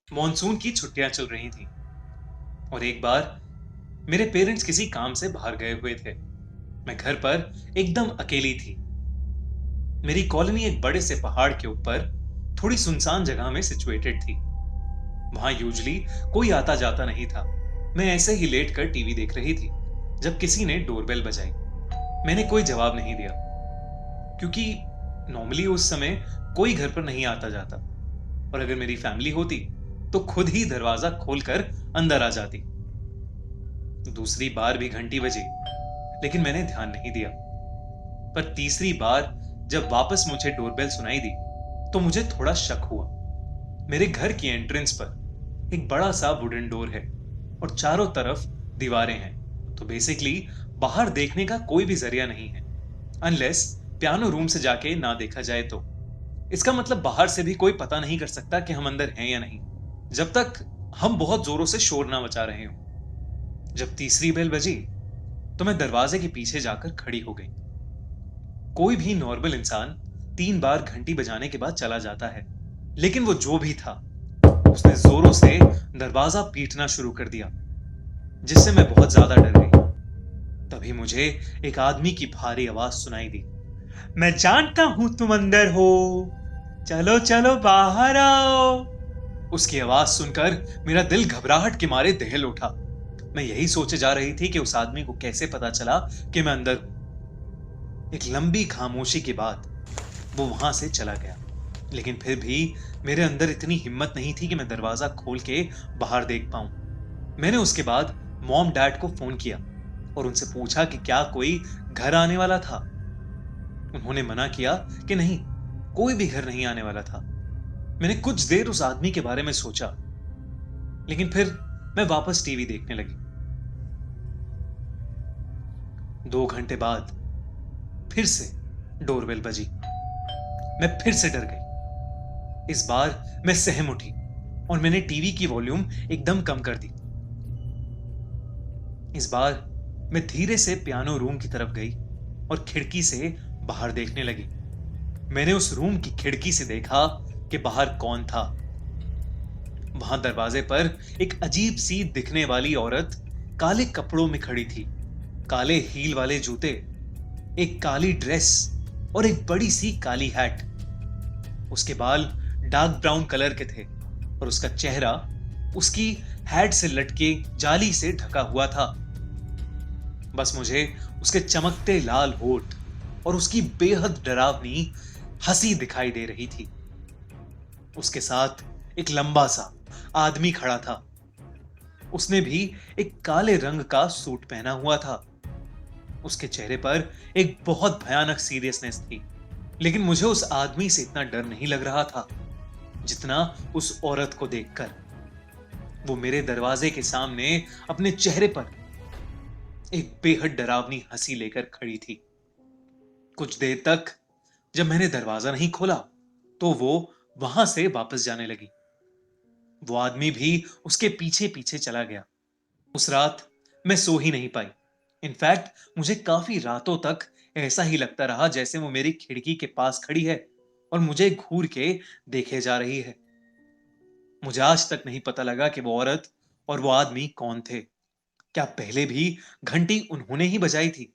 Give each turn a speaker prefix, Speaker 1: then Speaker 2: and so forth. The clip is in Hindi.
Speaker 1: मॉनसून की छुट्टियां चल रही थी और एक बार मेरे पेरेंट्स किसी काम से बाहर गए हुए थे। मैं घर पर एकदम अकेली थी। मेरी कॉलोनी एक बड़े से पहाड़ के ऊपर थोड़ी सुनसान जगह में सिचुएटेड थी। वहां यूजली कोई आता जाता नहीं था। मैं ऐसे ही लेट कर टीवी देख रही थी जब किसी ने डोरबेल बजाई। मैंने कोई जवाब नहीं दिया क्योंकि नॉर्मली उस समय कोई घर पर नहीं आता जाता और अगर मेरी फैमिली होती तो खुद ही दरवाजा खोलकर अंदर आ जाती। दूसरी बार भी घंटी बजी लेकिन मैंने ध्यान नहीं दिया। पर तीसरी बार जब वापस मुझे डोरबेल सुनाई दी तो मुझे थोड़ा शक हुआ। मेरे घर की एंट्रेंस पर एक बड़ा सा वुडन डोर है और चारों तरफ दीवारें हैं। तो बेसिकली बाहर देखने का कोई भी जरिया नहीं है अनलेस पियानो रूम से जाके ना देखा जाए तो। इसका मतलब बाहर से भी कोई पता नहीं कर सकता कि हम अंदर हैं या नहीं जब तक हम बहुत जोरों से शोर ना मचा रहे हो। जब तीसरी बेल बजी तो मैं दरवाजे के पीछे जाकर खड़ी हो गई। कोई भी नॉर्मल इंसान 3 बार घंटी बजाने के बाद चला जाता है, लेकिन वो जो भी था उसने जोरों से दरवाजा पीटना शुरू कर दिया जिससे मैं बहुत ज्यादा डर गई। तभी मुझे एक आदमी की भारी आवाज सुनाई दी। मैं जानता हूं तुम अंदर हो, चलो चलो बाहर आओ। उसकी आवाज सुनकर मेरा दिल घबराहट के मारे दहल उठा। मैं यही सोचे जा रही थी कि उस आदमी को कैसे पता चला कि मैं अंदर हूं। एक लंबी खामोशी के बाद वो वहां से चला गया, लेकिन फिर भी मेरे अंदर इतनी हिम्मत नहीं थी कि मैं दरवाजा खोल के बाहर देख पाऊं। मैंने उसके बाद मॉम डैड को फोन किया और उनसे पूछा कि क्या कोई घर आने वाला था। उन्होंने मना किया कि नहीं, कोई भी घर नहीं आने वाला था। मैंने कुछ देर उस आदमी के बारे में सोचा, लेकिन फिर मैं वापस टीवी देखने लगी। 2 घंटे बाद फिर से डोरबेल बजी। मैं फिर से डर गई। इस बार मैं सहम उठी और मैंने टीवी की वॉल्यूम एकदम कम कर दी। इस बार मैं धीरे से पियानो रूम की तरफ गई और खिड़की से बाहर देखने लगी। मैंने उस रूम की खिड़की से देखा कि बाहर कौन था। वहां दरवाजे पर एक अजीब सी दिखने वाली औरत काले कपड़ों में खड़ी थी। काले हील वाले जूते, एक काली ड्रेस और एक बड़ी सी काली हैट। उसके बाल डार्क ब्राउन कलर के थे और उसका चेहरा उसकी हैट से लटके जाली से ढका हुआ था। बस मुझे उसके चमकते लाल होठ और उसकी बेहद डरावनी हंसी दिखाई दे रही थी। उसके साथ एक लंबा सा आदमी खड़ा था। उसने भी एक काले रंग का सूट पहना हुआ था। उसके चेहरे पर एक बहुत भयानक सीरियसनेस थी, लेकिन मुझे उस आदमी से इतना डर नहीं लग रहा था जितना उस औरत को देखकर। वो मेरे दरवाजे के सामने अपने चेहरे पर एक बेहद डरावनी हंसी लेकर खड़ी थी। कुछ देर तक जब मैंने दरवाजा नहीं खोला तो वो वहां से वापस जाने लगी। वो आदमी भी उसके पीछे पीछे चला गया। उस रात मैं सो ही नहीं पाई। इनफैक्ट मुझे काफी रातों तक ऐसा ही लगता रहा जैसे वो मेरी खिड़की के पास खड़ी है और मुझे घूर के देखे जा रही है। मुझे आज तक नहीं पता लगा कि वो औरत और वो आदमी कौन थे। क्या पहले भी घंटी उन्होंने ही बजाई थी